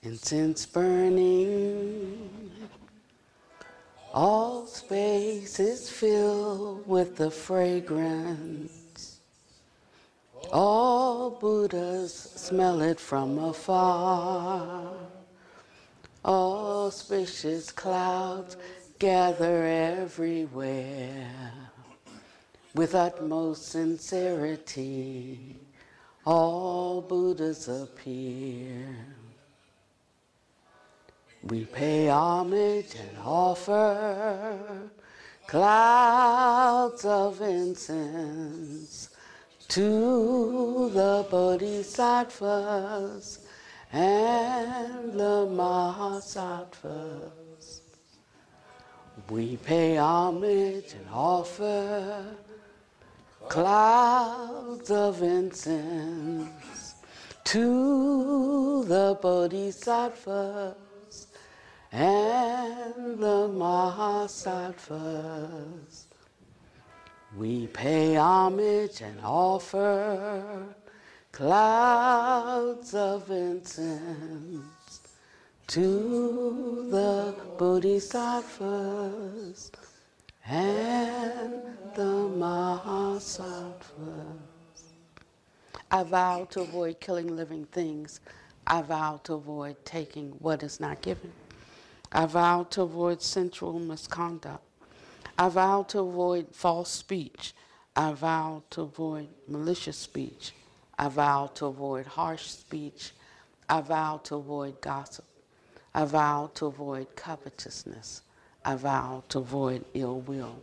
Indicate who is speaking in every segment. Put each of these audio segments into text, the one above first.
Speaker 1: incense burning. All space is filled with the fragrance. All Buddhas smell it from afar. Auspicious clouds gather everywhere. With utmost sincerity, all Buddhas appear. We pay homage and offer clouds of incense to the Bodhisattvas and the Mahasattvas. We pay homage and offer clouds of incense to the Bodhisattvas and the Mahasattvas. We pay homage and offer clouds of incense to the Bodhisattvas and the Mahasattvas. I vow to avoid killing living things. I vow to avoid taking what is not given. I vow to avoid sensual misconduct. I vow to avoid false speech. I vow to avoid malicious speech. I vow to avoid harsh speech. I vow to avoid gossip. I vow to avoid covetousness. I vow to avoid ill will.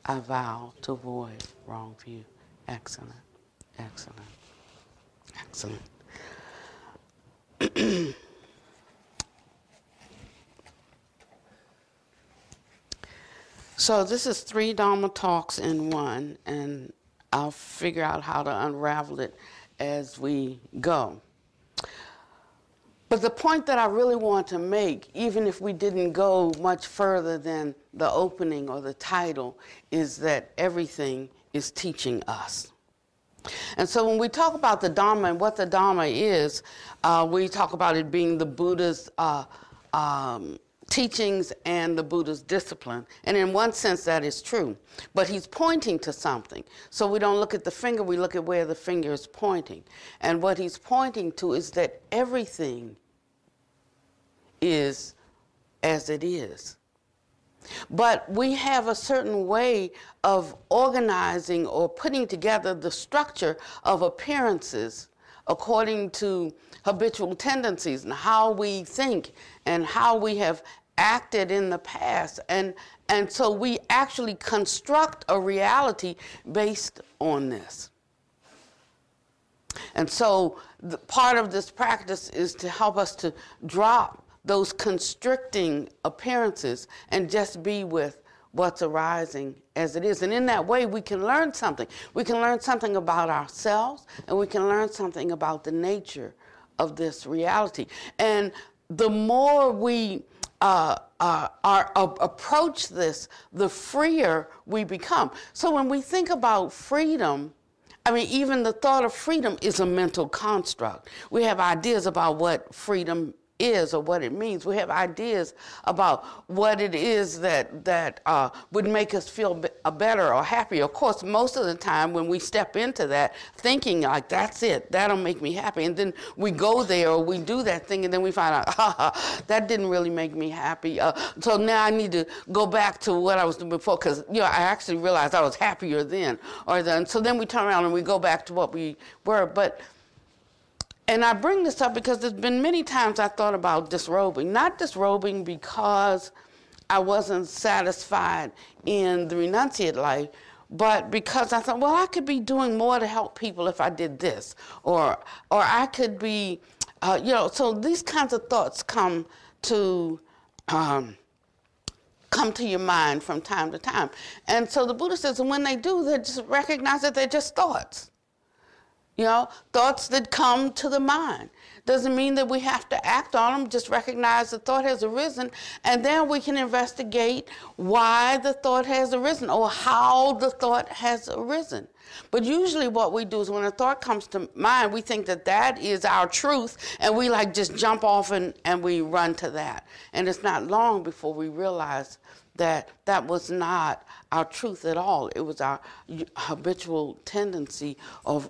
Speaker 1: I vow to avoid wrong view. Excellent, excellent, excellent. So this is 3 Dharma talks in one, and I'll figure out how to unravel it as we go. But the point that I really want to make, even if we didn't go much further than the opening or the title, is that everything is teaching us. And so when we talk about the Dharma and what the Dharma is, we talk about it being the Buddha's teachings and the Buddha's discipline. And in one sense, that is true. But he's pointing to something. So we don't look at the finger, we look at where the finger is pointing. And what he's pointing to is that everything is as it is. But we have a certain way of organizing or putting together the structure of appearances according to habitual tendencies and how we think and how we have acted in the past. And so we actually construct a reality based on this. And so part of this practice is to help us to drop those constricting appearances and just be with what's arising as it is. And in that way, we can learn something. We can learn something about ourselves, and we can learn something about the nature of this reality. And the more we approach this, the freer we become. So when we think about freedom, I mean, even the thought of freedom is a mental construct. We have ideas about what freedom is or what it means. We have ideas about what it is that would make us feel better or happier. Of course, most of the time when we step into that thinking like, that's it, that'll make me happy, and then we go there or we do that thing and then we find out, that didn't really make me happy. So now I need to go back to what I was doing before because I actually realized I was happier then. So then we turn around and we go back to what we were. And I bring this up because there's been many times I thought about disrobing. Not disrobing because I wasn't satisfied in the renunciate life, but because I thought, well, I could be doing more to help people if I did this. Or I could be, so these kinds of thoughts come to your mind from time to time. And so the Buddha says, and when they do, they just recognize that they're just thoughts. Thoughts that come to the mind. Doesn't mean that we have to act on them. Just recognize the thought has arisen, and then we can investigate why the thought has arisen or how the thought has arisen. But usually what we do is when a thought comes to mind, we think that that is our truth, and we just jump off and we run to that. And it's not long before we realize that that was not our truth at all. It was our habitual tendency of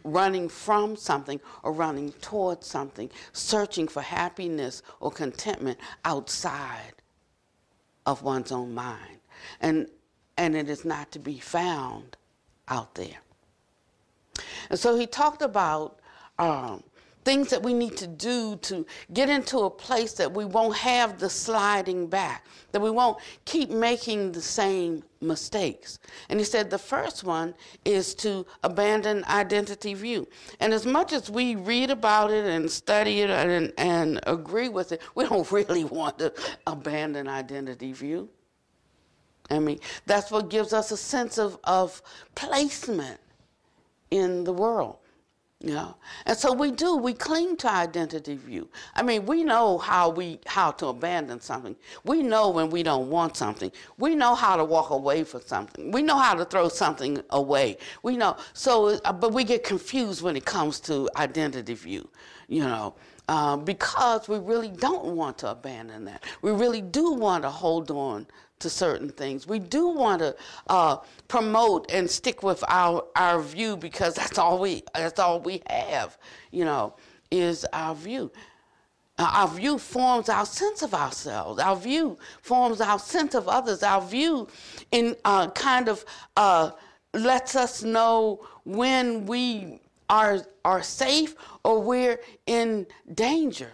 Speaker 1: running from something or running towards something, searching for happiness or contentment outside of one's own mind. And it is not to be found out there. And so he talked about things that we need to do to get into a place that we won't have the sliding back, that we won't keep making the same mistakes. And he said the first one is to abandon identity view. And as much as we read about it and study it and agree with it, we don't really want to abandon identity view. I mean, that's what gives us a sense of placement in the world. And so we cling to identity view. I mean, we know how to abandon something. We know when we don't want something. We know how to walk away from something. We know how to throw something away. We know. So, but we get confused when it comes to identity view, because we really don't want to abandon that. We really do want to hold on to certain things. We do want to promote and stick with our view because that's all we have, is our view. Our view forms our sense of ourselves. Our view forms our sense of others. Our view lets us know when we are safe or we're in danger.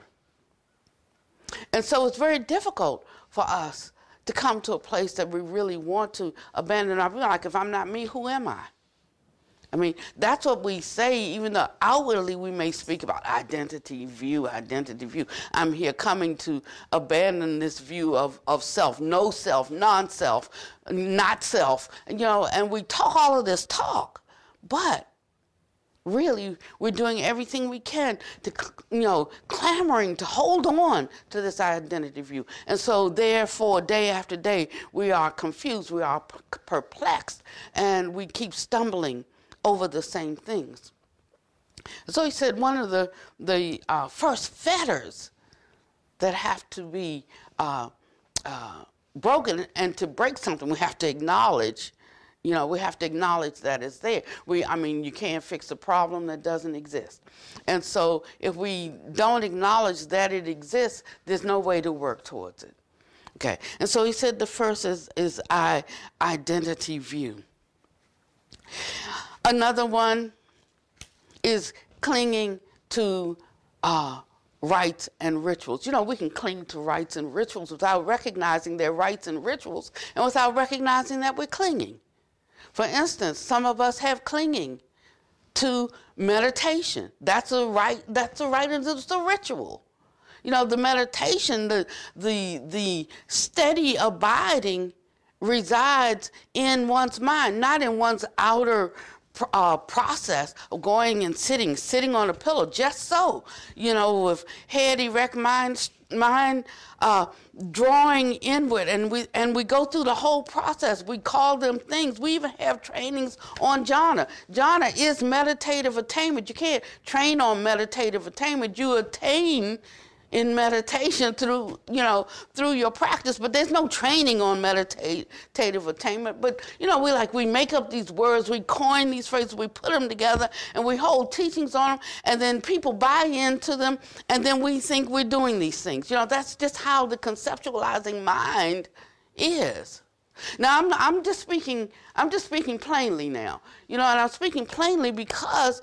Speaker 1: And so it's very difficult for us to come to a place that we really want to abandon our view. Like, if I'm not me, who am I? I mean, that's what we say, even though outwardly we may speak about identity view. I'm here coming to abandon this view of self, no self, non-self, not self, and we talk all of this talk, but really, we're doing everything we can to, clamoring to hold on to this identity view. And so, therefore, day after day, we are confused, we are perplexed, and we keep stumbling over the same things. So he said one of the first fetters that have to be broken, and to break something, we have to acknowledge. We have to acknowledge that it's there. You can't fix a problem that doesn't exist. And so if we don't acknowledge that it exists, there's no way to work towards it. Okay. And so he said the first is identity view. Another one is clinging to rites and rituals. We can cling to rites and rituals without recognizing they're rites and rituals and without recognizing that we're clinging. For instance, some of us have clinging to meditation. That's a rite, and it's a ritual. The meditation, the steady abiding resides in one's mind, not in one's outer process of going and sitting on a pillow, just so, with head erect, mind drawing inward, and we go through the whole process. We call them things. We even have trainings on jhana. Jhana is meditative attainment. You can't train on meditative attainment. You attain in meditation through your practice, but there's no training on meditative attainment. But we make up these words, we coin these phrases, we put them together, and we hold teachings on them, and then people buy into them, and then we think we're doing these things. That's just how the conceptualizing mind is. Now I'm just speaking plainly now, and I'm speaking plainly because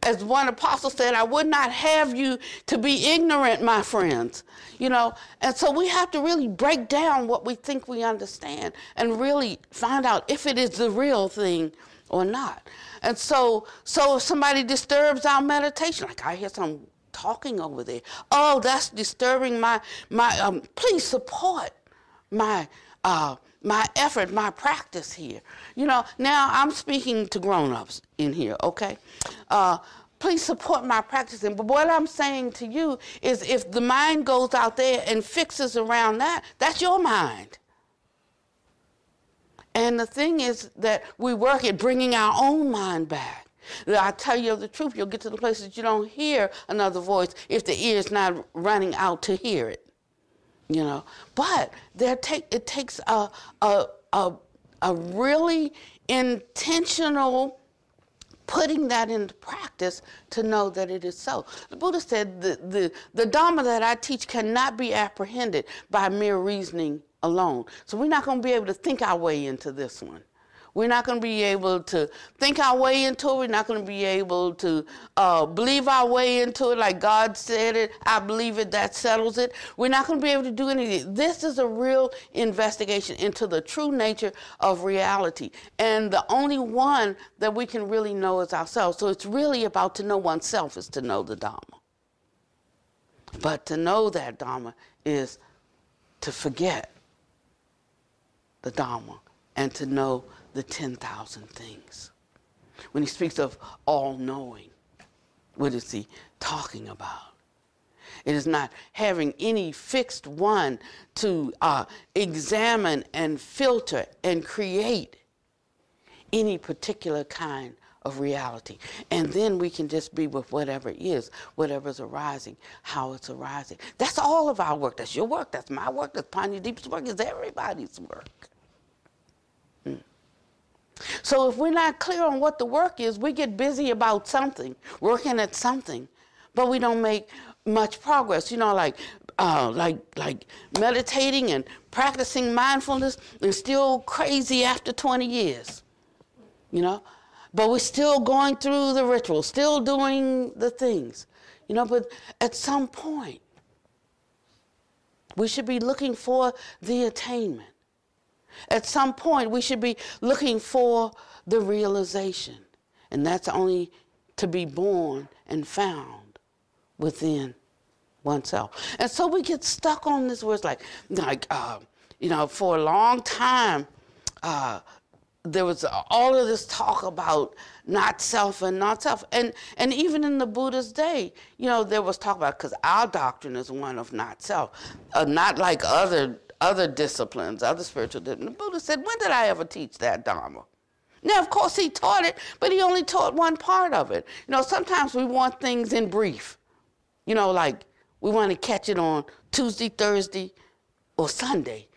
Speaker 1: as one apostle said, I would not have you to be ignorant, my friends. And so we have to really break down what we think we understand and really find out if it is the real thing or not. And so if somebody disturbs our meditation, like I hear some talking over there, oh, that's disturbing my please support my my effort, my practice here. Now I'm speaking to grown-ups in here, okay? Please support my practicing. But what I'm saying to you is if the mind goes out there and fixes around that, that's your mind. And the thing is that we work at bringing our own mind back. I tell you the truth, you'll get to the place that you don't hear another voice if the ear is not running out to hear it. But it takes a really intentional putting that into practice to know that it is so. The Buddha said the Dharma that I teach cannot be apprehended by mere reasoning alone. So we're not going to be able to think our way into this one. We're not going to be able to think our way into it. We're not going to be able to believe our way into it like God said it. I believe it, that settles it. We're not going to be able to do anything. This is a real investigation into the true nature of reality. And the only one that we can really know is ourselves. So it's really about to know oneself is to know the Dharma. But to know that Dharma is to forget the Dharma and to know the 10,000 things. When he speaks of all-knowing, what is he talking about? It is not having any fixed one to examine and filter and create any particular kind of reality. And then we can just be with whatever is, whatever's arising, how it's arising. That's all of our work. That's your work. That's my work. That's Panya Deep's work. It's everybody's work. So if we're not clear on what the work is, we get busy about something, working at something, but we don't make much progress. Like meditating and practicing mindfulness is still crazy after 20 years, But we're still going through the rituals, still doing the things, But at some point, we should be looking for the attainment. At some point, we should be looking for the realization. And that's only to be born and found within oneself. And so we get stuck on this word for a long time, there was all of this talk about not self and not self. And even in the Buddha's day, there was talk about, because our doctrine is one of not self, not like other disciplines, other spiritual disciplines. The Buddha said, when did I ever teach that Dharma? Now, of course, he taught it, but he only taught one part of it. Sometimes we want things in brief. Like we want to catch it on Tuesday, Thursday, or Sunday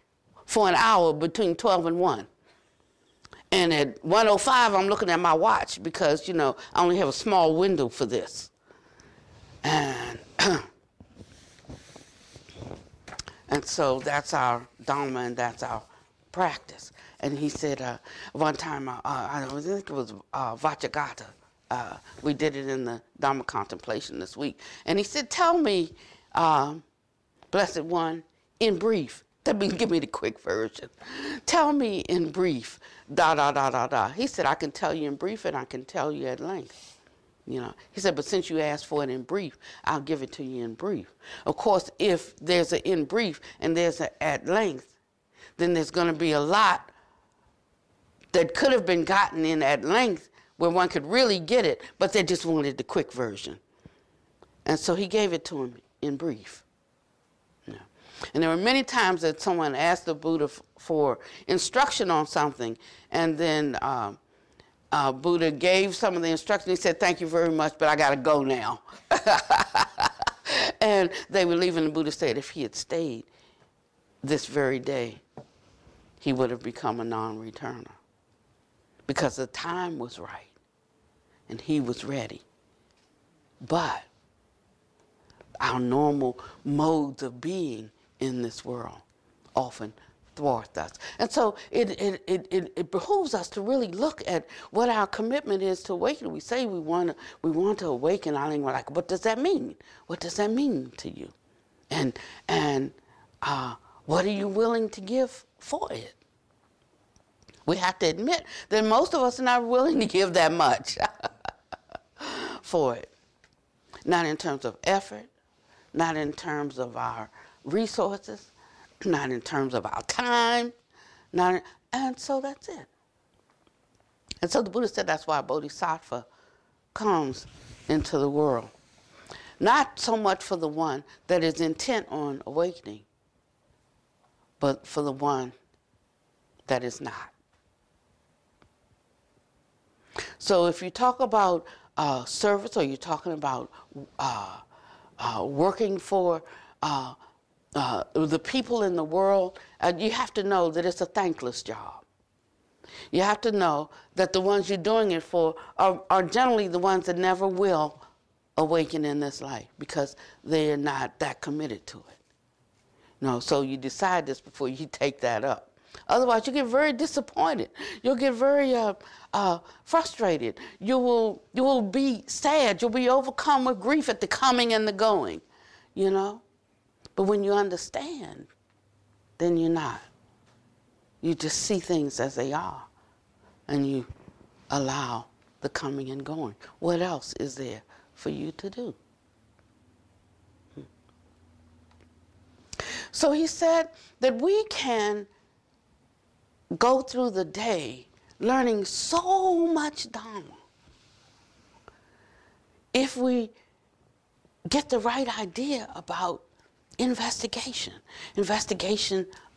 Speaker 1: for an hour between 12 and 1. And at 1:05, I'm looking at my watch because, I only have a small window for this. And And so that's our Dharma and that's our practice. And he said one time, I think it was Vajragata, we did it in the Dharma contemplation this week. And he said, tell me, Blessed One, in brief. That means give me the quick version. Tell me in brief, da, da, da, da, da. He said, I can tell you in brief and I can tell you at length. He said, but since you asked for it in brief, I'll give it to you in brief. Of course, if there's an in brief and there's an at length, then there's going to be a lot that could have been gotten in at length where one could really get it, but they just wanted the quick version. And so he gave it to him in brief. And there were many times that someone asked the Buddha for instruction on something, and then Buddha gave some of the instruction. He said, thank you very much, but I got to go now. And they were leaving. The Buddha said if he had stayed this very day, he would have become a non-returner because the time was right and he was ready. But our normal modes of being in this world often thwart us. And so it behooves us to really look at what our commitment is to awakening. We say we want to awaken. I think we're like, what does that mean? What does that mean to you? And what are you willing to give for it? We have to admit that most of us are not willing to give that much for it. Not in terms of effort, not in terms of our resources, not in terms of our time, Not, and so that's it. And so the Buddha said that's why a bodhisattva comes into the world. Not so much for the one that is intent on awakening, but for the one that is not. So if you talk about service, or you're talking about working for the people in the world, you have to know that it's a thankless job. You have to know that the ones you're doing it for are generally the ones that never will awaken in this life because they're not that committed to it. No, so you decide this before you take that up. Otherwise, you get very disappointed. You'll get very frustrated. You will be sad. You'll be overcome with grief at the coming and the going, you know. But when you understand, then you're not. You just see things as they are, and you allow the coming and going. What else is there for you to do? So he said that we can go through the day learning so much Dharma if we get the right idea about investigation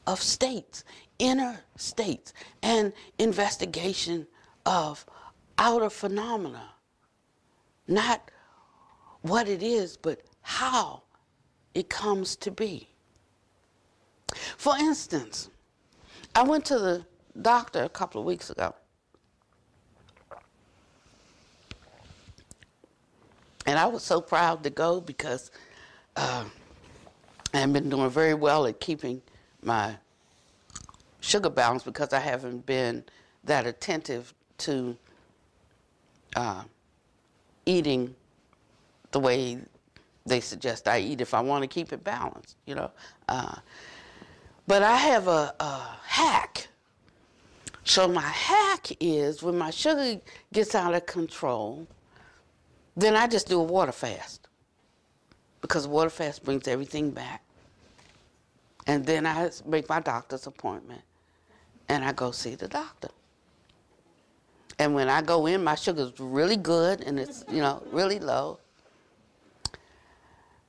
Speaker 1: of states, inner states, and investigation of outer phenomena. Not what it is, but how it comes to be. For instance, I went to the doctor a couple of weeks ago. And I was so proud to go because I have been doing very well at keeping my sugar balance because I haven't been that attentive to eating the way they suggest I eat if I want to keep it balanced, you know. But I have a hack. So my hack is when my sugar gets out of control, then I just do a water fast. Because water fast brings everything back. And then I make my doctor's appointment and I go see the doctor. And when I go in, my sugar's really good and it's, you know, really low.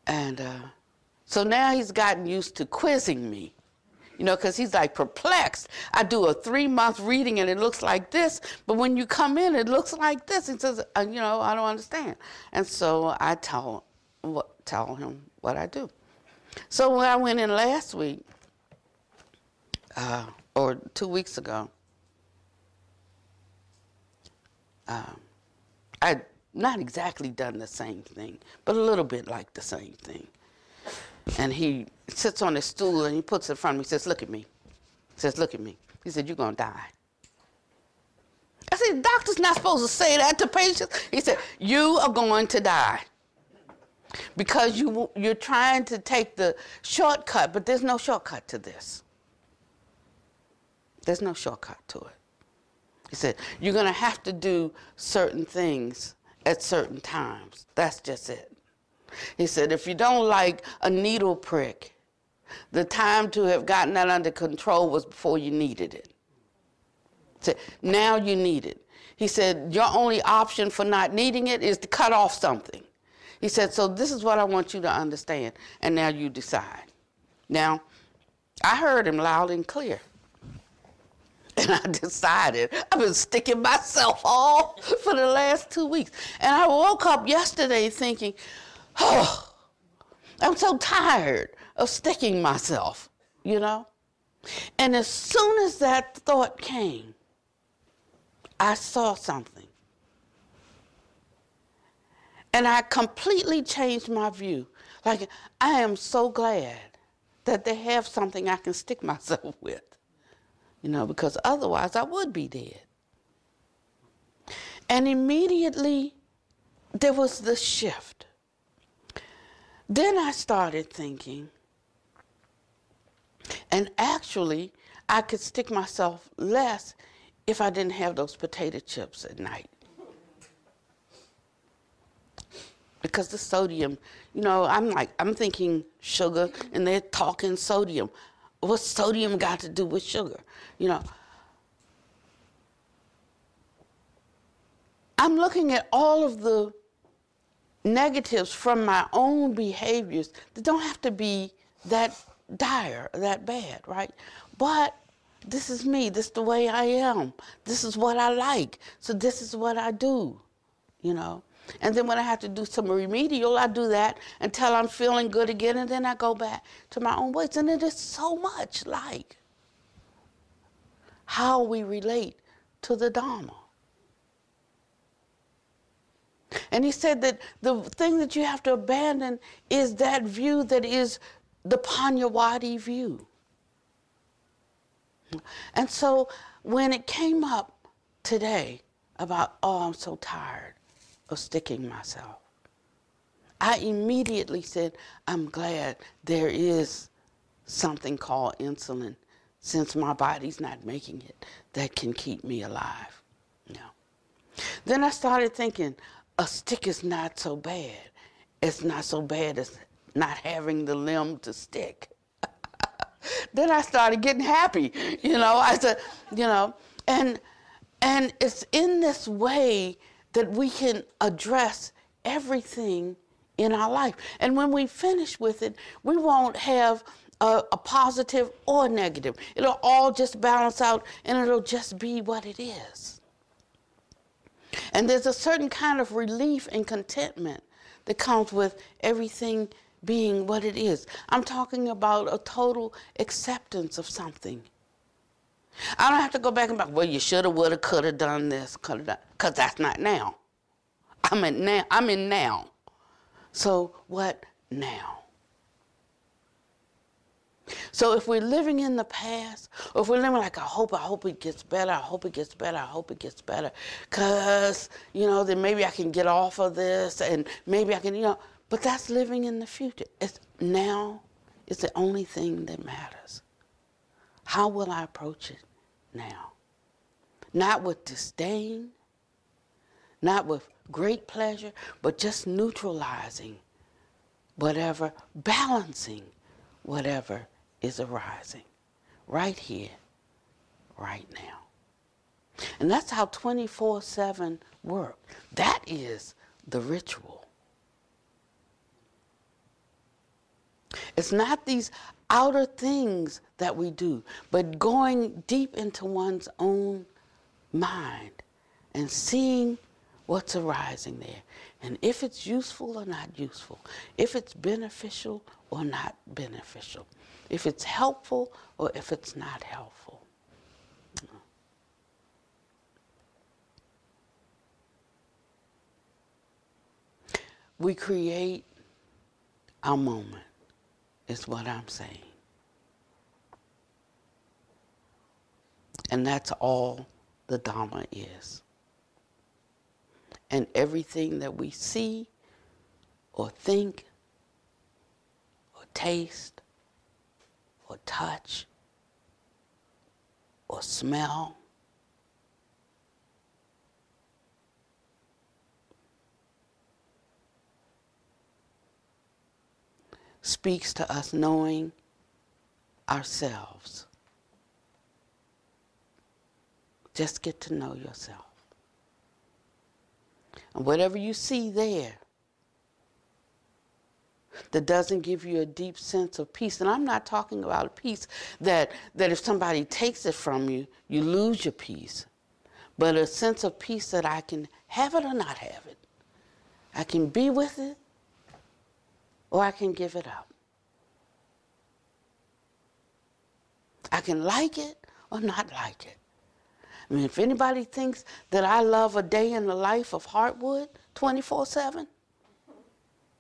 Speaker 1: And so now he's gotten used to quizzing me. You know, because he's like perplexed. I do a 3-month reading and it looks like this, but when you come in, it looks like this. He says, you know, I don't understand. And so I tell him what I do. So when I went in last week, or 2 weeks ago, I'd not exactly done the same thing, but a little bit like the same thing. And he sits on his stool and he puts it in front of me. He says, look at me. He says, look at me. He said, you're going to die. I said, the doctor's not supposed to say that to patients. He said, you are going to die. Because you're trying to take the shortcut, but there's no shortcut to this. There's no shortcut to it. He said, you're going to have to do certain things at certain times. That's just it. He said, if you don't like a needle prick, the time to have gotten that under control was before you needed it. He said, now you need it. He said, your only option for not needing it is to cut off something. He said, so this is what I want you to understand, and now you decide. Now, I heard him loud and clear. And I decided, I've been sticking myself all for the last 2 weeks. And I woke up yesterday thinking, oh, I'm so tired of sticking myself, you know? And as soon as that thought came, I saw something. And I completely changed my view. Like, I am so glad that they have something I can stick myself with, you know, because otherwise I would be dead. And immediately there was the shift. Then I started thinking, and actually I could stick myself less if I didn't have those potato chips at night. Because the sodium, you know, I'm thinking sugar and they're talking sodium. What's sodium got to do with sugar? You know, I'm looking at all of the negatives from my own behaviors that don't have to be that dire, that bad, right? But this is me. This is the way I am. This is what I like. So this is what I do, you know. And then when I have to do some remedial, I do that until I'm feeling good again, and then I go back to my own ways. And it is so much like how we relate to the Dharma. And he said that the thing that you have to abandon is that view that is the Pannavati view. And so when it came up today about, oh, I'm so tired of sticking myself, I immediately said, I'm glad there is something called insulin, since my body's not making it, that can keep me alive. You know. Then I started thinking, a stick is not so bad. It's not so bad as not having the limb to stick. Then I started getting happy, you know. I said, you know, and it's in this way that we can address everything in our life. And when we finish with it, we won't have a positive or negative. It'll all just balance out, and it'll just be what it is. And there's a certain kind of relief and contentment that comes with everything being what it is. I'm talking about a total acceptance of something. I don't have to go back and back, well, you shoulda, woulda, coulda done this, coulda done, because that's not now. I'm in now. So what now? So if we're living in the past, or if we're living like, I hope it gets better, I hope it gets better, I hope it gets better, because, you know, then maybe I can get off of this, and maybe I can, you know, but that's living in the future. It's now is the only thing that matters. How will I approach it now? Not with disdain, not with great pleasure, but just neutralizing whatever, balancing whatever is arising right here, right now. And that's how 24/7 works. That is the ritual. It's not these outer things that we do, but going deep into one's own mind and seeing what's arising there. And if it's useful or not useful, if it's beneficial or not beneficial, if it's helpful or if it's not helpful. We create our moment, is what I'm saying. And that's all the Dharma is. And everything that we see or think or taste or touch or smell speaks to us knowing ourselves. Just get to know yourself. And whatever you see there that doesn't give you a deep sense of peace, and I'm not talking about a peace that if somebody takes it from you, you lose your peace, but a sense of peace that I can have it or not have it. I can be with it or I can give it up. I can like it or not like it. I mean, if anybody thinks that I love a day in the life of Heartwood 24/7,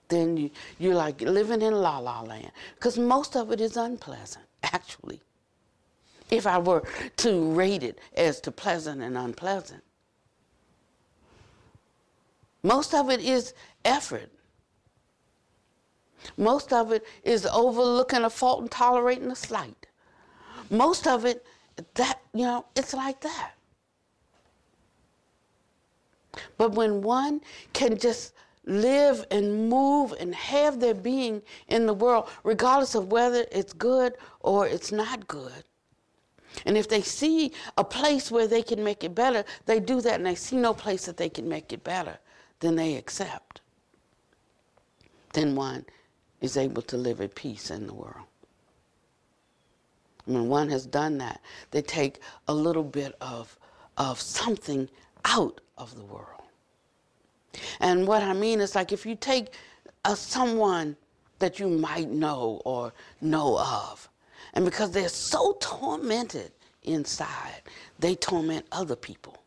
Speaker 1: then you're like living in La La Land. Because most of it is unpleasant, actually. If I were to rate it as to pleasant and unpleasant. Most of it is effort. Most of it is overlooking a fault and tolerating a slight. Most of it, that, you know, it's like that. But when one can just live and move and have their being in the world, regardless of whether it's good or it's not good. And if they see a place where they can make it better, they do that, and they see no place that they can make it better, then they accept. Then one is able to live at peace in the world. When one has done that, they take a little bit of something out of the world. And what I mean is, like, if you take someone that you might know or know of, and because they're so tormented inside, they torment other people.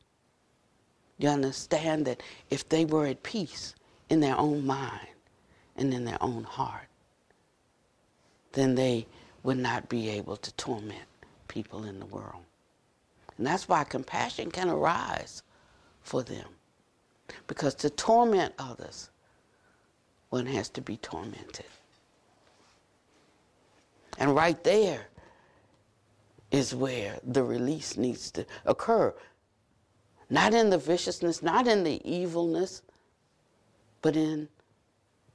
Speaker 1: You understand that if they were at peace in their own mind and in their own heart, then they would not be able to torment people in the world. And that's why compassion can arise for them. Because to torment others, one has to be tormented. And right there is where the release needs to occur. Not in the viciousness, not in the evilness, but in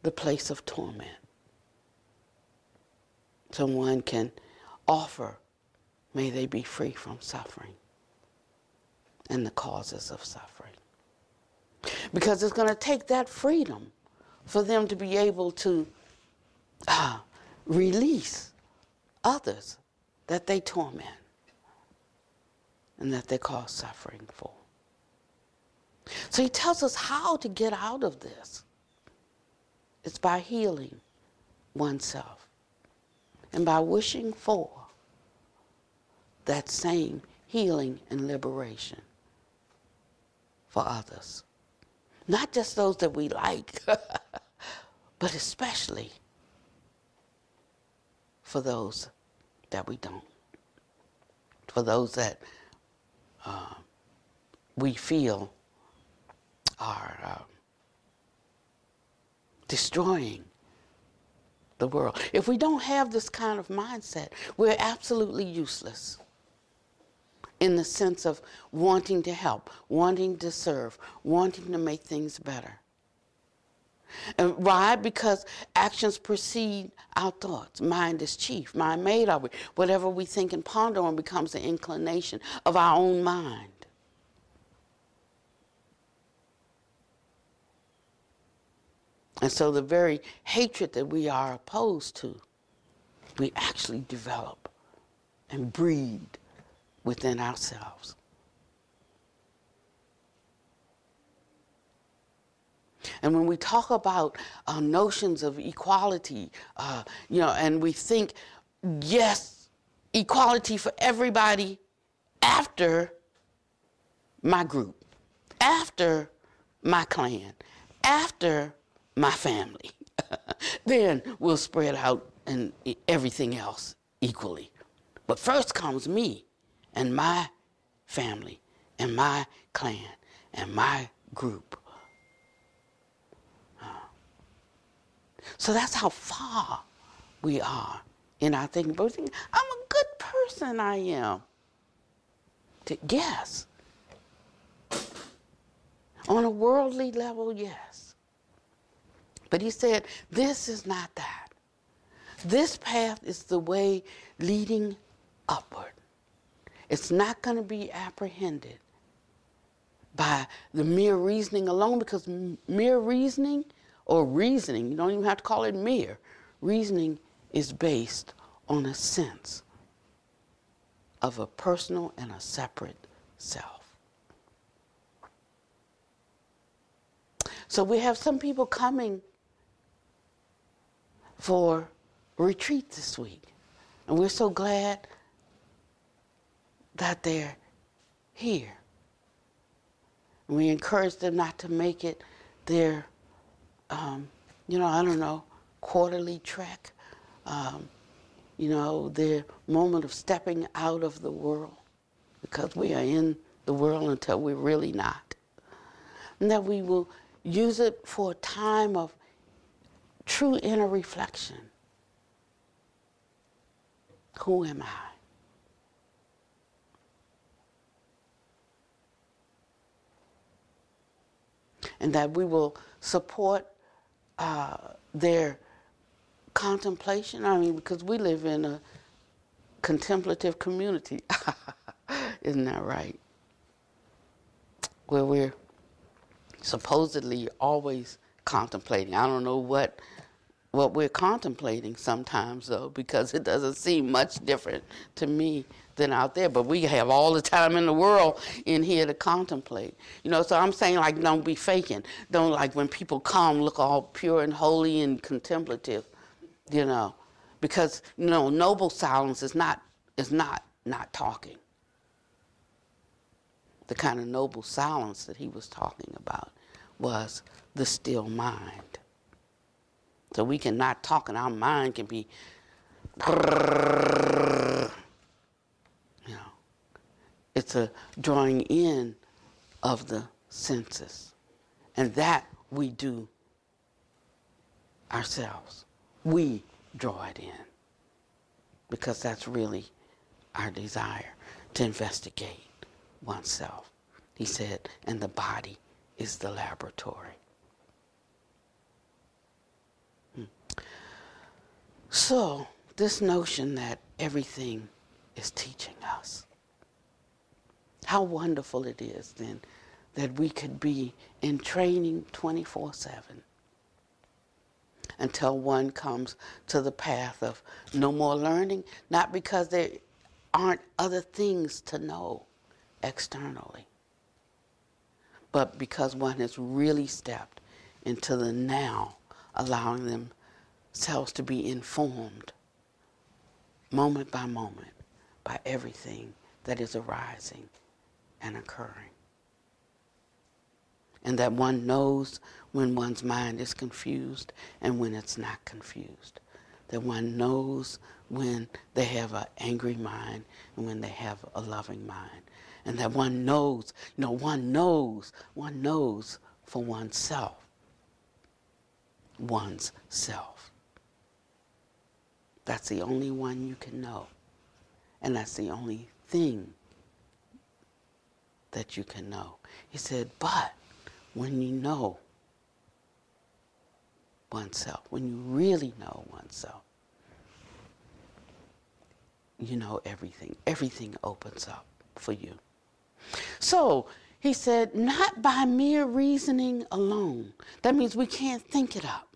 Speaker 1: the place of torment. Someone can offer, may they be free from suffering and the causes of suffering. Because it's going to take that freedom for them to be able to release others that they torment and that they cause suffering for. So he tells us how to get out of this. It's by healing oneself and by wishing for that same healing and liberation for others. Not just those that we like, but especially for those that we don't. For those that we feel are destroying the world. If we don't have this kind of mindset, we're absolutely useless in the sense of wanting to help, wanting to serve, wanting to make things better. And why? Because actions precede our thoughts. Mind is chief. Mind made of it. Whatever we think and ponder on becomes the inclination of our own mind. And so the very hatred that we are opposed to, we actually develop and breed within ourselves. And when we talk about notions of equality, and we think, yes, equality for everybody after my group, after my clan, after my family, then we'll spread out and everything else equally. But first comes me and my family and my clan and my group. So that's how far we are in our thinking. But we think, I'm a good person, I am. Yes. On a worldly level, yes. But he said, this is not that. This path is the way leading upward. It's not going to be apprehended by the mere reasoning alone, because mere reasoning, or reasoning, you don't even have to call it mere. Reasoning is based on a sense of a personal and a separate self. So we have some people coming for retreat this week. And we're so glad that they're here. And we encourage them not to make it their quarterly trek, their moment of stepping out of the world, because we are in the world until we're really not. And that we will use it for a time of true inner reflection. Who am I? And that we will support their contemplation. I mean, because we live in a contemplative community. Isn't that right? Where we're supposedly always contemplating. I don't know what we're contemplating sometimes, though, because it doesn't seem much different to me than out there. But we have all the time in the world in here to contemplate. You know, so I'm saying, like, don't be faking. Don't, like, when people come, look all pure and holy and contemplative, you know. Because, you know, noble silence is not talking. The kind of noble silence that he was talking about was the still mind. So we can not talk, and our mind can be, you know, it's a drawing in of the senses. And that we do ourselves. We draw it in, because that's really our desire, to investigate oneself. He said, and the body is the laboratory. So, this notion that everything is teaching us. How wonderful it is, then, that we could be in training 24/7 until one comes to the path of no more learning, not because there aren't other things to know externally, but because one has really stepped into the now, allowing themselves to be informed moment by moment by everything that is arising and occurring. And that one knows when one's mind is confused and when it's not confused. That one knows when they have an angry mind and when they have a loving mind. And that one knows, you know, one knows for oneself. One's self. That's the only one you can know. And that's the only thing that you can know. He said, but when you know oneself, when you really know oneself, you know everything. Everything opens up for you. So, he said, not by mere reasoning alone. That means we can't think it up.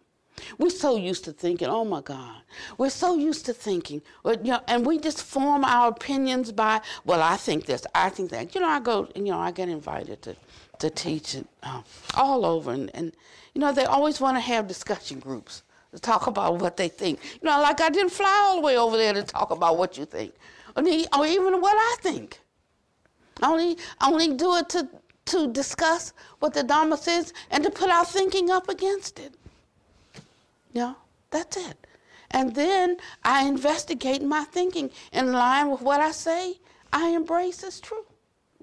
Speaker 1: We're so used to thinking, oh my God. We're so used to thinking, you know, and we just form our opinions by, well, I think this, I think that. You know, I get invited to teach all over. And, you know, they always want to have discussion groups to talk about what they think. You know, like I didn't fly all the way over there to talk about what you think, or even what I think. I only do it to discuss what the Dharma says and to put our thinking up against it. You know, that's it. And then I investigate my thinking in line with what I say I embrace as true.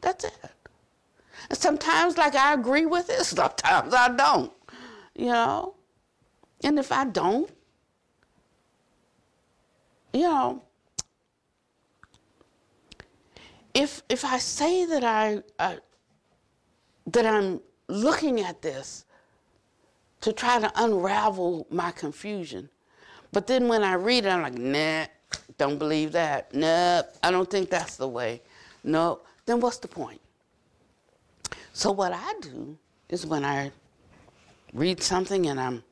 Speaker 1: That's it. And sometimes, like, I agree with it, sometimes I don't. You know? And if I don't, you know, if I say that that I'm looking at this to try to unravel my confusion, but then when I read it, I'm like, nah, don't believe that. Nah, I don't think that's the way. No, then what's the point? So what I do is when I read something and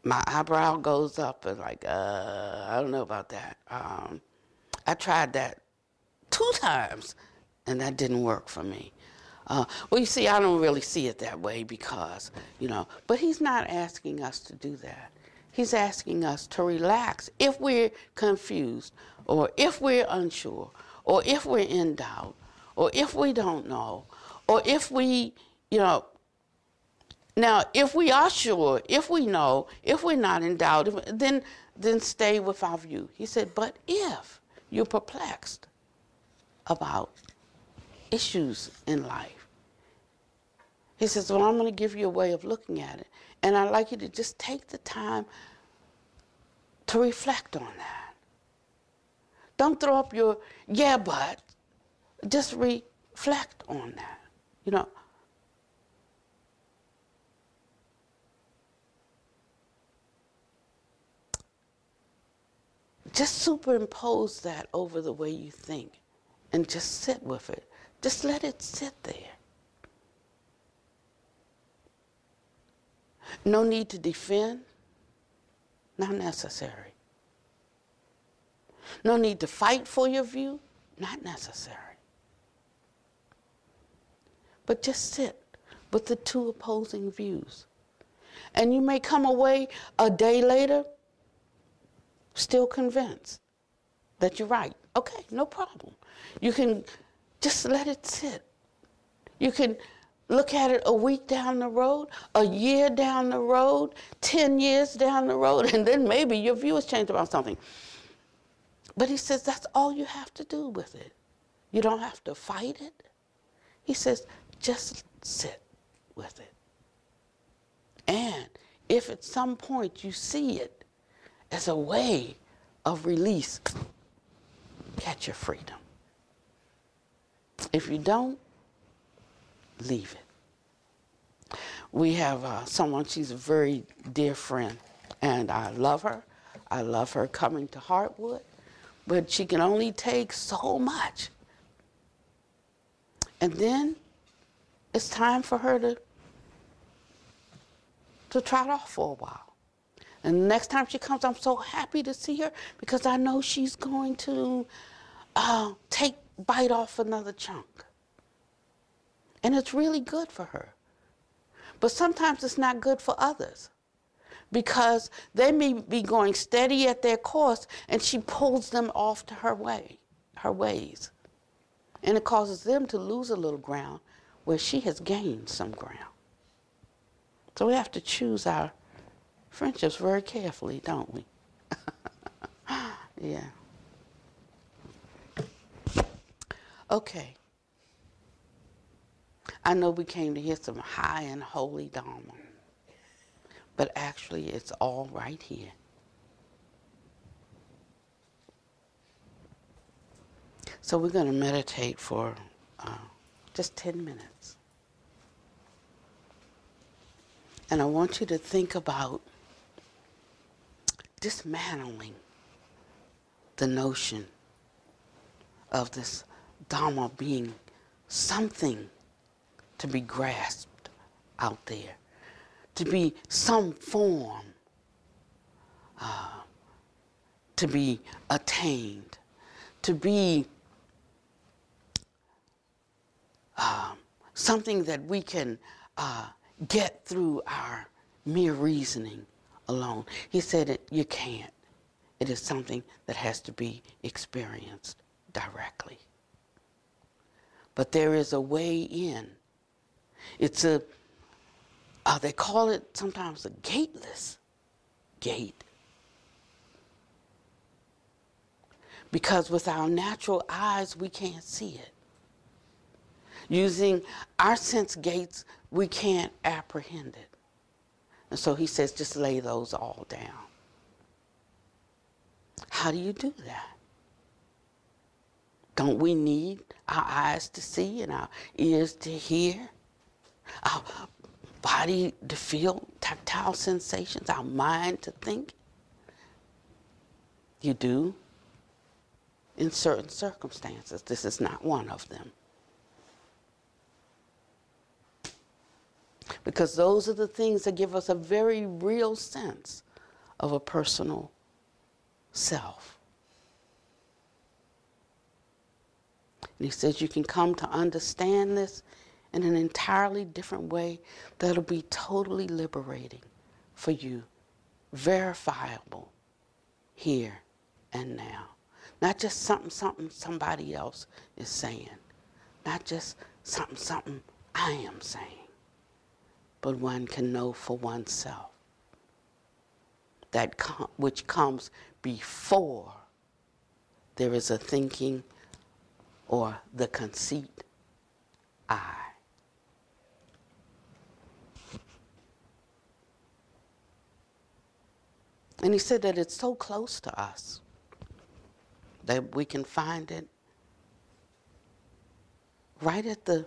Speaker 1: my eyebrow goes up and like, I don't know about that. I tried that 2 times and that didn't work for me. Well, you see, I don't really see it that way because, you know, but he's not asking us to do that. He's asking us to relax if we're confused or if we're unsure or if we're in doubt or if we don't know or if we, you know, now if we are sure, if we know, if we're not in doubt, then stay with our view. He said, but if you're perplexed about issues in life, he says, well, I'm going to give you a way of looking at it. And I'd like you to just take the time to reflect on that. Don't throw up your, yeah, but. Just reflect on that. You know, just superimpose that over the way you think and just sit with it. Just let it sit there. No need to defend. Not necessary. No need to fight for your view. Not necessary. But just sit with the two opposing views. And you may come away a day later still convinced that you're right. Okay, no problem. You can just let it sit. You can look at it a week down the road, a year down the road, 10 years down the road, and then maybe your view has changed about something. But he says that's all you have to do with it. You don't have to fight it. He says just sit with it. And if at some point you see it as a way of release, catch your freedom. If you don't, leave it. We have someone, she's a very dear friend, and I love her. I love her coming to Heartwood, but she can only take so much. And then it's time for her to trot off for a while. And the next time she comes, I'm so happy to see her because I know she's going to bite off another chunk. And it's really good for her. But sometimes it's not good for others because they may be going steady at their course and she pulls them off to her ways. And it causes them to lose a little ground where she has gained some ground. So we have to choose our friendships very carefully, don't we? Yeah. Okay. I know we came to hear some high and holy Dharma, but actually it's all right here. So we're going to meditate for just 10 minutes. And I want you to think about dismantling the notion of this Dharma being something to be grasped out there, to be some form to be attained, to be something that we can get through our mere reasoning alone. He said that you can't. It is something that has to be experienced directly. But there is a way in. It's they call it sometimes a gateless gate. Because with our natural eyes, we can't see it. Using our sense gates, we can't apprehend it. And so he says, just lay those all down. How do you do that? Don't we need our eyes to see and our ears to hear? Our body to feel tactile sensations, our mind to think? You do in certain circumstances. This is not one of them. Because those are the things that give us a very real sense of a personal self. And he says you can come to understand this in an entirely different way that'll be totally liberating for you, verifiable here and now. Not just something somebody else is saying. Not just something I am saying. But one can know for oneself that which comes before there is a thinking or the conceit I. And he said that it's so close to us that we can find it right at the,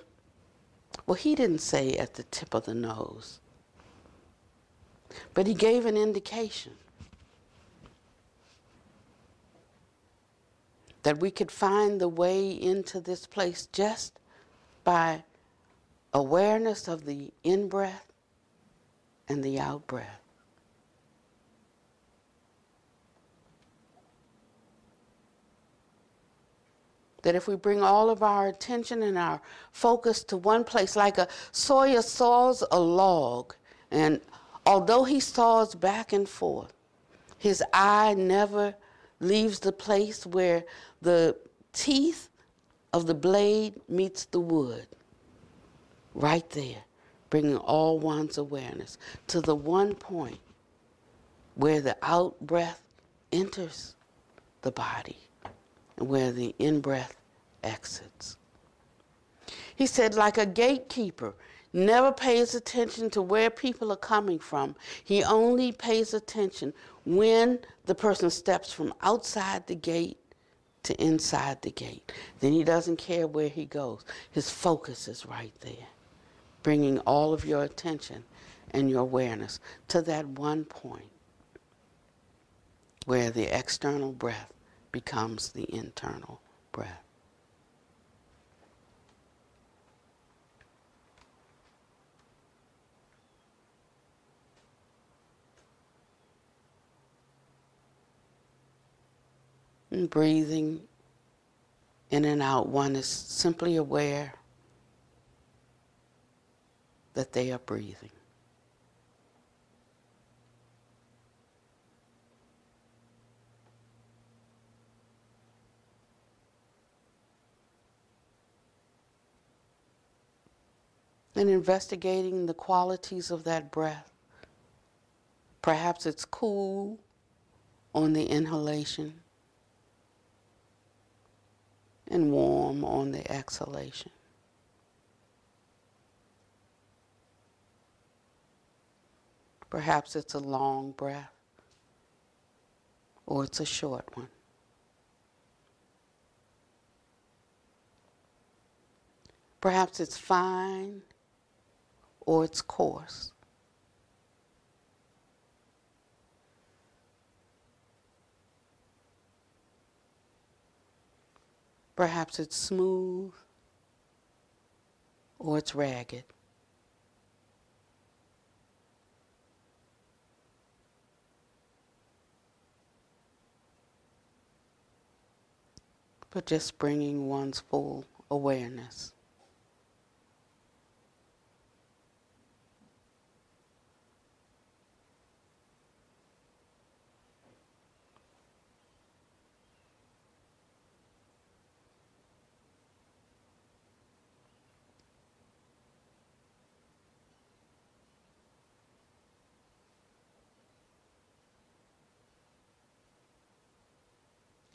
Speaker 1: well, he didn't say at the tip of the nose, but he gave an indication. that we could find the way into this place just by awareness of the in-breath and the out-breath. That if we bring all of our attention and our focus to one place, like a sawyer saws a log, and although he saws back and forth, his eye never leaves the place where the teeth of the blade meets the wood. Right there, bringing all one's awareness to the one point where the out-breath enters the body and where the in-breath exits. He said, like a gatekeeper never pays attention to where people are coming from. He only pays attention when the person steps from outside the gate to inside the gate. Then he doesn't care where he goes. His focus is right there, bringing all of your attention and your awareness to that one point where the external breath becomes the internal breath. And breathing in and out, one is simply aware that they are breathing. And investigating the qualities of that breath. Perhaps it's cool on the inhalation and warm on the exhalation. Perhaps it's a long breath or it's a short one. Perhaps it's fine or it's coarse. Perhaps it's smooth or it's ragged. But just bringing one's full awareness.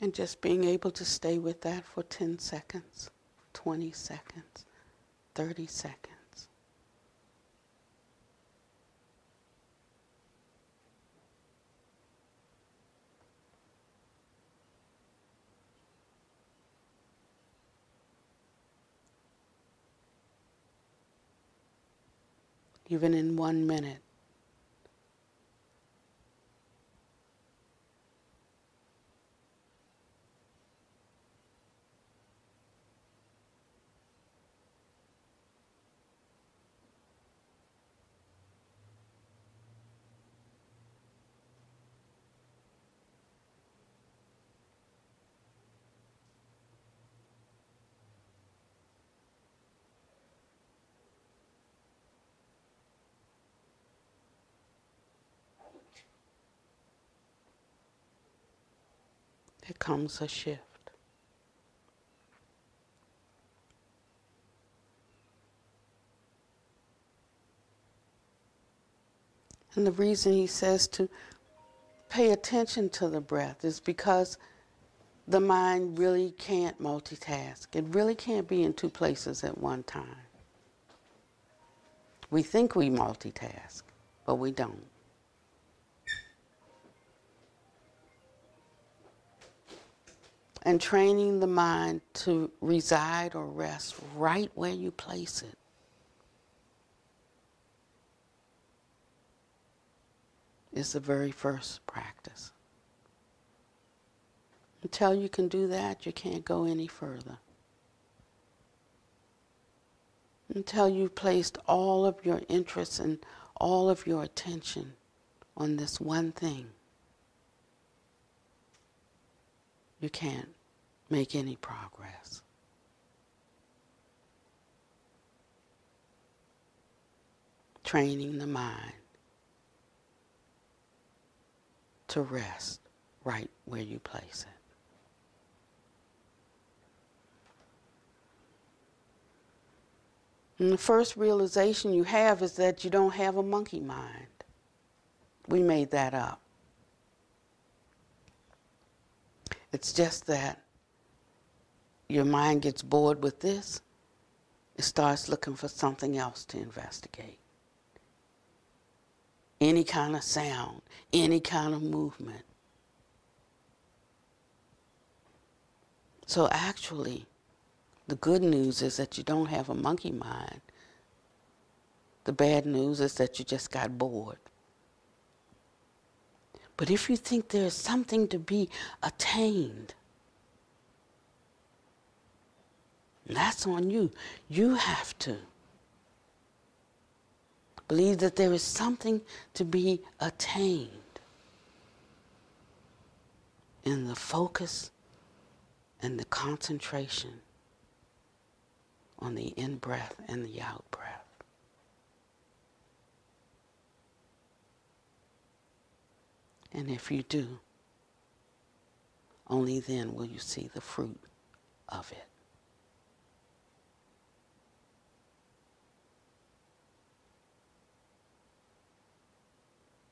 Speaker 1: And just being able to stay with that for 10 seconds, 20 seconds, 30 seconds. Even in 1 minute. There comes a shift. And the reason he says to pay attention to the breath is because the mind really can't multitask. It really can't be in two places at one time. We think we multitask, but we don't. And training the mind to reside or rest right where you place it is the very first practice. Until you can do that, you can't go any further. Until you've placed all of your interest and all of your attention on this one thing, you can't make any progress. Training the mind to rest right where you place it. And the first realization you have is that you don't have a monkey mind. We made that up. It's just that your mind gets bored with this, it starts looking for something else to investigate. Any kind of sound, any kind of movement. So actually, the good news is that you don't have a monkey mind. The bad news is that you just got bored. But if you think there's something to be attained, that's on you. You have to believe that there is something to be attained in the focus and the concentration on the in-breath and the out-breath. And if you do, only then will you see the fruit of it.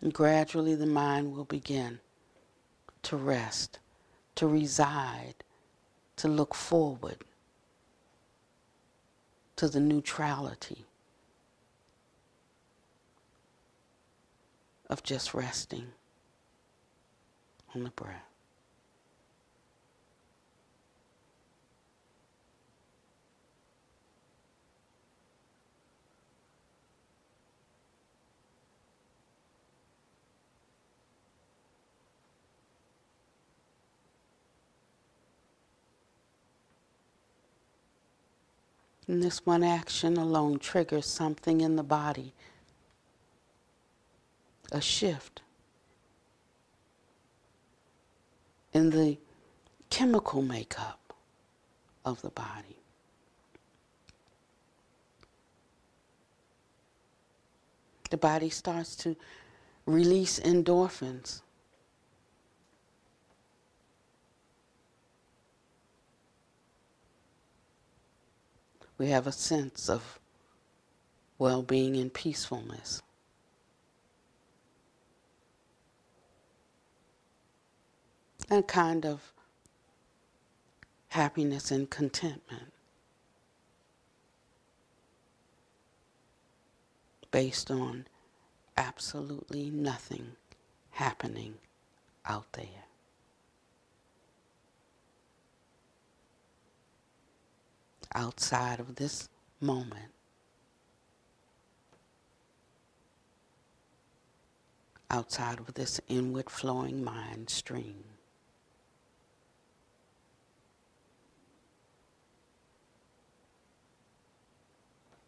Speaker 1: And gradually the mind will begin to rest, to reside, to look forward to the neutrality of just resting on the breath. And this one action alone triggers something in the body, a shift in the chemical makeup of the body. The body starts to release endorphins. We have a sense of well-being and peacefulness. And a kind of happiness and contentment based on absolutely nothing happening out there. Outside of this moment, outside of this inward flowing mind stream.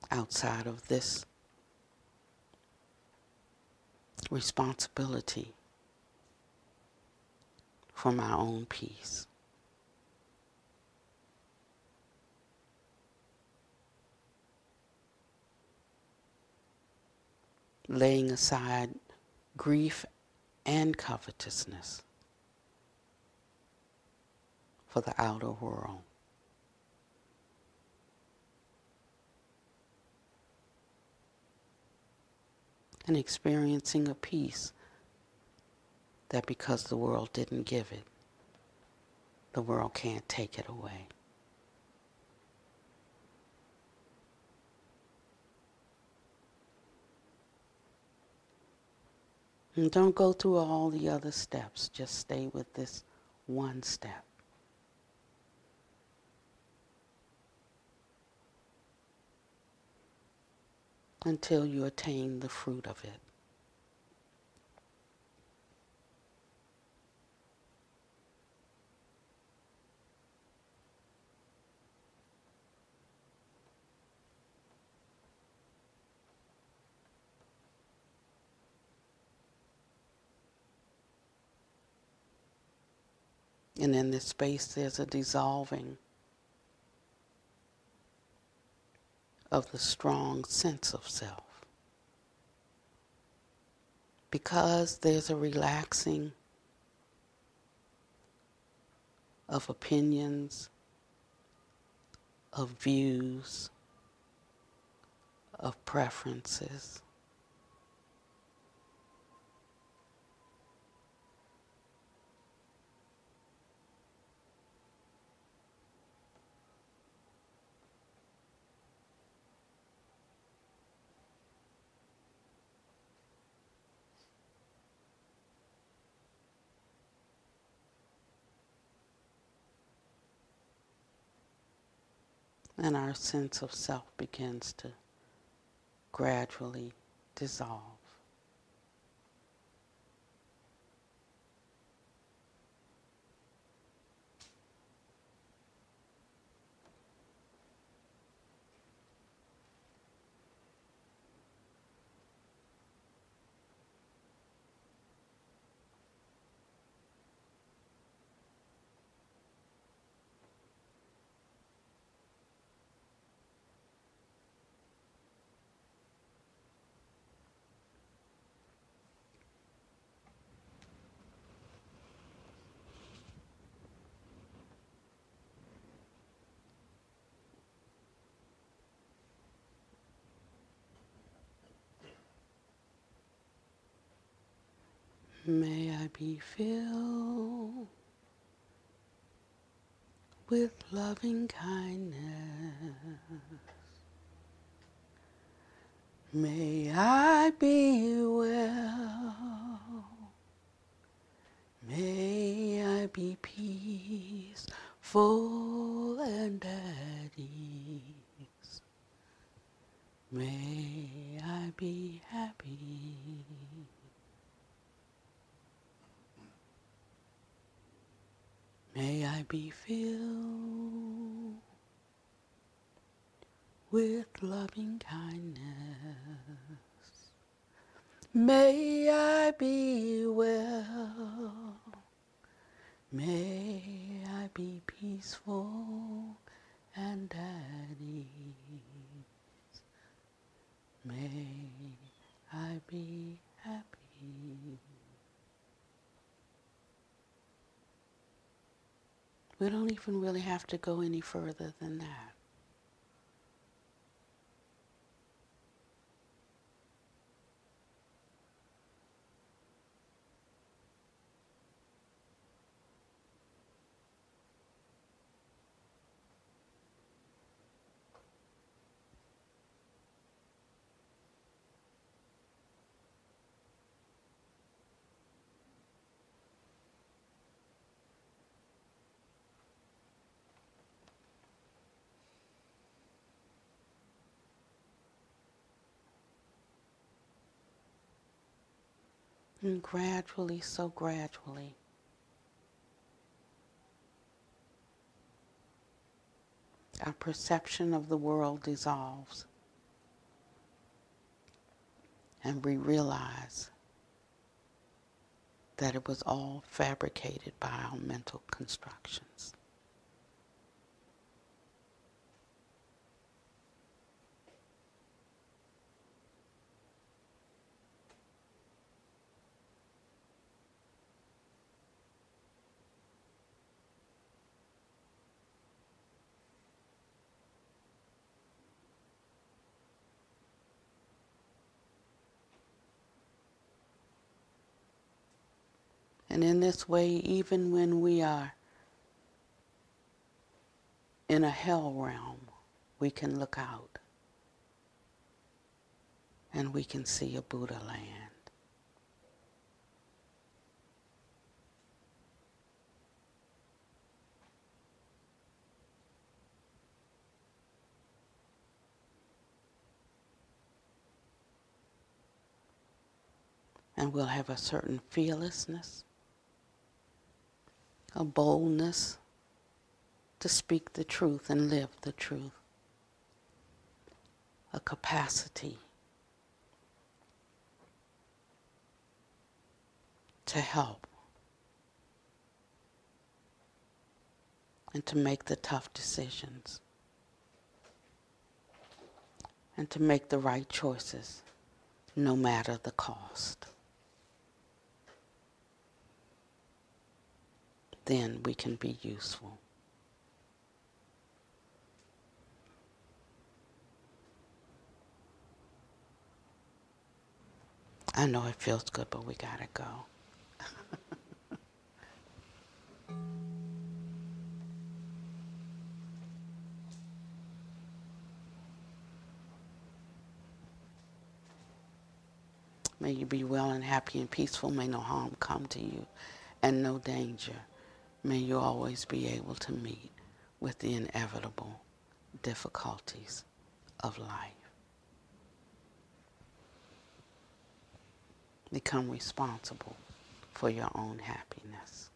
Speaker 1: Outside of this responsibility for my own peace. Laying aside grief and covetousness for the outer world. And experiencing a peace that because the world didn't give it, the world can't take it away. And don't go through all the other steps. Just stay with this one step. Until you attain the fruit of it. And in this space, there's a dissolving of the strong sense of self. Because there's a relaxing of opinions, of views, of preferences. And our sense of self begins to gradually dissolve. May I be filled with loving kindness. May I be well. May I be peaceful and at ease. May I be happy. May I be filled with loving kindness. May I be well. May I be peaceful and at ease. May I be happy. We don't even really have to go any further than that. And gradually, so gradually, our perception of the world dissolves. And we realize that it was all fabricated by our mental constructions. And in this way, even when we are in a hell realm, we can look out and we can see a Buddha land. And we'll have a certain fearlessness, a boldness to speak the truth and live the truth, a capacity to help, and to make the tough decisions and to make the right choices no matter the cost. Then we can be useful. I know it feels good, but we gotta go. May you be well and happy and peaceful. May no harm come to you and no danger. May you always be able to meet with the inevitable difficulties of life. Become responsible for your own happiness.